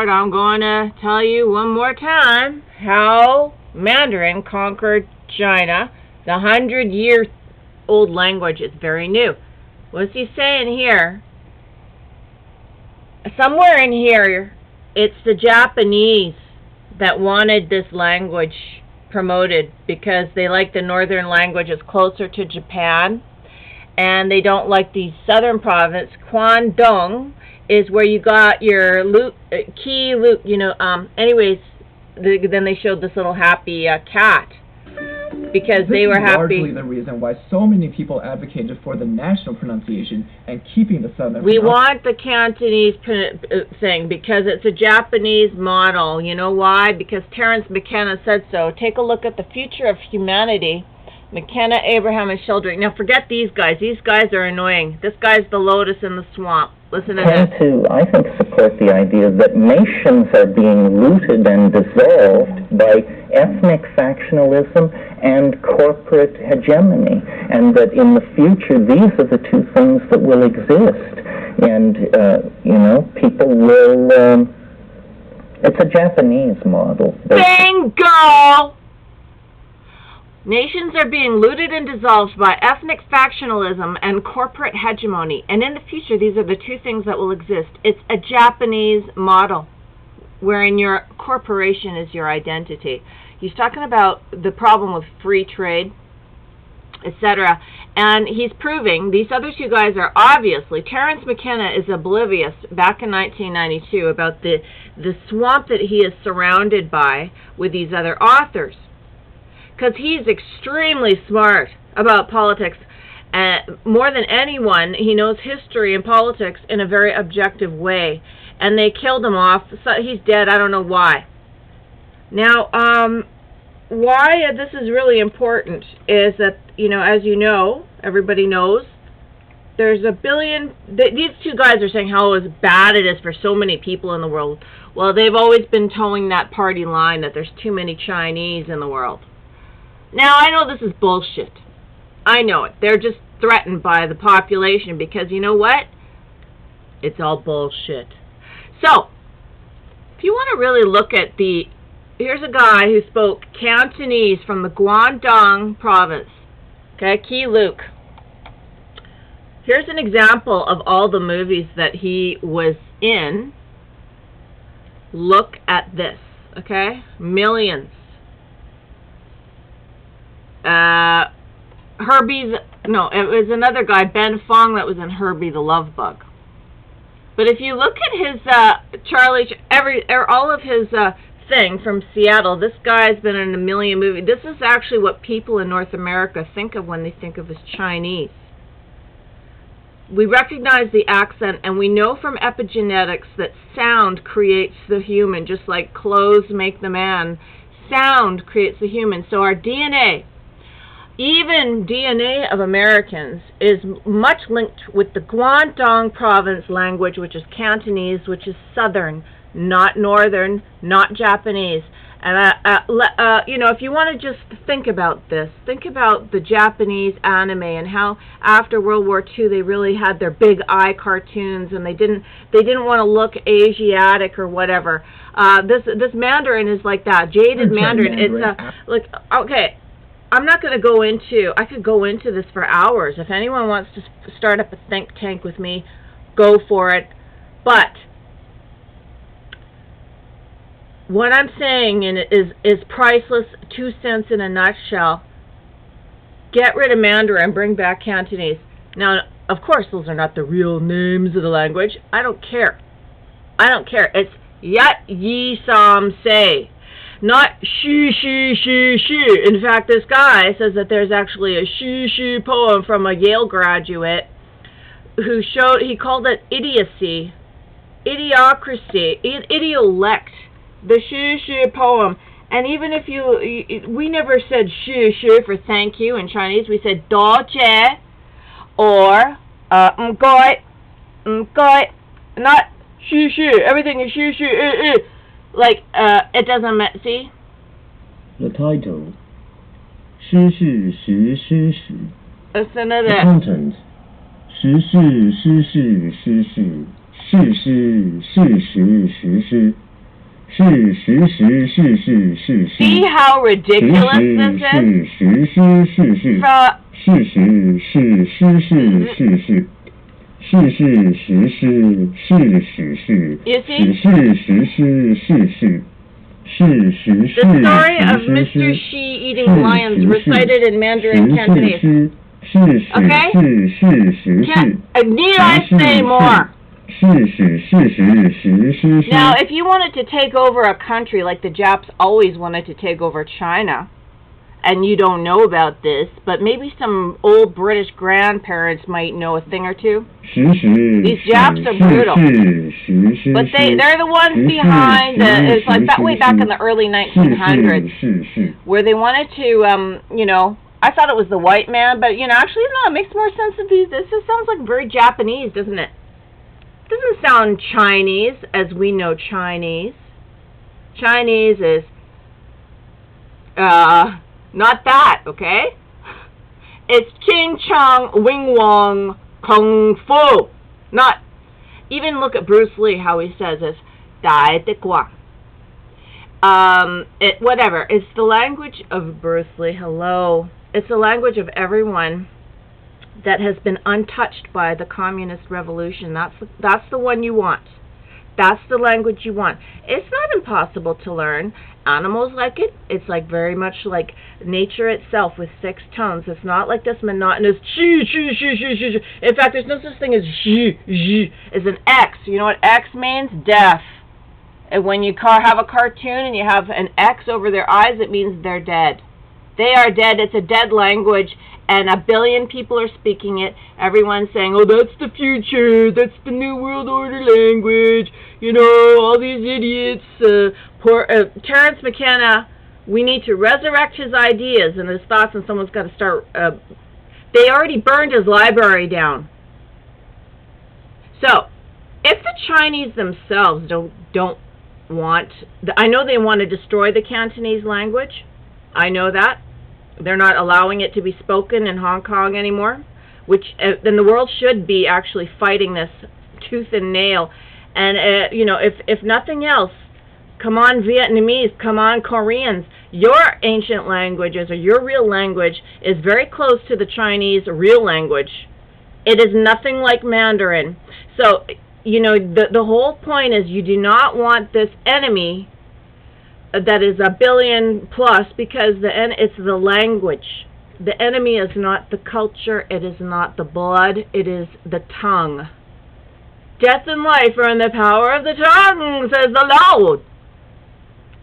board, I'm going to tell you one more time how Mandarin conquered China. The 100-year-old language is very new. What's he saying here? Somewhere in here, it's the Japanese that wanted this language promoted because they like the northern language. It's closer to Japan, and they don't like the southern province. Guangdong is where you got your anyways, then they showed this little happy cat because they were happy. This is largely the reason why so many people advocated for the national pronunciation and keeping the southern. We want the Cantonese thing because it's a Japanese model. You know why? Because Terence McKenna said so. Take a look at the future of humanity. McKenna, Abraham, and Sheldrick. Now forget these guys. These guys are annoying. This guy's the lotus in the swamp. Listen to this. To, I think, support the idea that nations are being looted and dissolved by ethnic factionalism and corporate hegemony, and that in the future these are the two things that will exist. And, people will, it's a Japanese model. Bingo! Nations are being looted and dissolved by ethnic factionalism and corporate hegemony. And in the future, these are the two things that will exist. It's a Japanese model, wherein your corporation is your identity. He's talking about the problem with free trade, etc. And he's proving, these other two guys are obviously, Terence McKenna is oblivious back in 1992 about the swamp that he is surrounded by with these other authors. Because he's extremely smart about politics. More than anyone, he knows history and politics in a very objective way. And they killed him off. So he's dead. I don't know why. Now, why this is really important is that, as you know, everybody knows, there's a billion... These two guys are saying how bad it is for so many people in the world. Well, they've always been towing that party line that there's too many Chinese in the world. Now, I know this is bullshit. I know it. They're just threatened by the population because, you know what? It's all bullshit. So, if you want to really look at here's a guy who spoke Cantonese from the Guangdong province. Okay, Key Luke. Here's an example of all the movies that he was in. Look at this, okay? Millions. It was another guy, Ben Fong, that was in Herbie the Love Bug. But if you look at his all of his thing from Seattle, this guy's been in a million movies. This is actually what people in North America think of when they think of as Chinese. We recognize the accent, and we know from epigenetics that sound creates the human, just like clothes make the man. Sound creates the human. So our DNA, even DNA of Americans, is much linked with the Guangdong province language, which is Cantonese, which is southern, not northern, not Japanese. And if you want to just think about this, think about the Japanese anime and how after World War II they really had their big eye cartoons, and they didn't want to look Asiatic or whatever. This Mandarin is like that, jaded Mandarin. It's okay. I'm not going to go into, I could go into this for hours. If anyone wants to start up a think tank with me, go for it. But what I'm saying is priceless, 2 cents in a nutshell. Get rid of Mandarin, bring back Cantonese. Now, of course, those are not the real names of the language. I don't care. It's Yat Yi Sam Say. Not she. In fact, this guy says that there's actually a she poem from a Yale graduate who he called it idiocy, idiocracy, idiolect, the she poem. And even if we never said she for thank you in Chinese, we said doje or ngoi, not she. Everything is she. Like, it doesn't matter, see? The title, 时事时诗史. Listen to The that. content, 时事诗事诗事，事事事实实施，是实实是是是是 See how ridiculous 实 this 实 is? 是实施是是 So, 事实是实是是是是是实施是实是 You see? 实是实施是是是实是 the story of 实 Mr. 施 Shi eating lions recited in Mandarin Cantonese. 是 Okay? 是是实 Can't, 是 need I say more? 是实是实实实 Now, if you wanted to take over a country like the Japs always wanted to take over China, and you don't know about this, but maybe some old British grandparents might know a thing or two. These Japs are brutal. But they're the ones behind it's like that way back in the early 1900s, where they wanted to, you know, I thought it was the white man, but, you know, actually, no, it makes more sense of these. This just sounds like very Japanese, doesn't it? It doesn't sound Chinese as we know Chinese. Chinese is, not that, okay? It's Ching Chong Wing Wong Kung Fu. Not, even look at Bruce Lee, how he says this. Dai De Guang. Whatever. It's the language of Bruce Lee. Hello. It's the language of everyone that has been untouched by the communist revolution. That's the one you want. That's the language you want. It's not impossible to learn. Animals like it. It's like very much like nature itself with 6 tones. It's not like this monotonous shi, shi, shi, shi, shi. In fact, there's no such thing as shi, shi. It's an X. You know what X means? Death. And when you have a cartoon and you have an X over their eyes, it means they're dead. They are dead. It's a dead language, and 1 billion people are speaking it. Everyone's saying, oh, that's the future. That's the New World Order language. You know, all these idiots. Poor Terence McKenna, we need to resurrect his ideas and his thoughts, and someone's got to start. They already burned his library down. So, if the Chinese themselves don't want, I know they want to destroy the Cantonese language. I know that. They're not allowing it to be spoken in Hong Kong anymore, which then the world should be actually fighting this tooth and nail. And you know, if nothing else, come on Vietnamese, come on Koreans, your ancient languages or your real language is very close to the Chinese real language. It is nothing like Mandarin. So, you know, the whole point is you do not want this enemy that is 1 billion plus, because it's the language. The enemy is not the culture, it is not the blood, it is the tongue. Death and life are in the power of the tongue, says the Lord.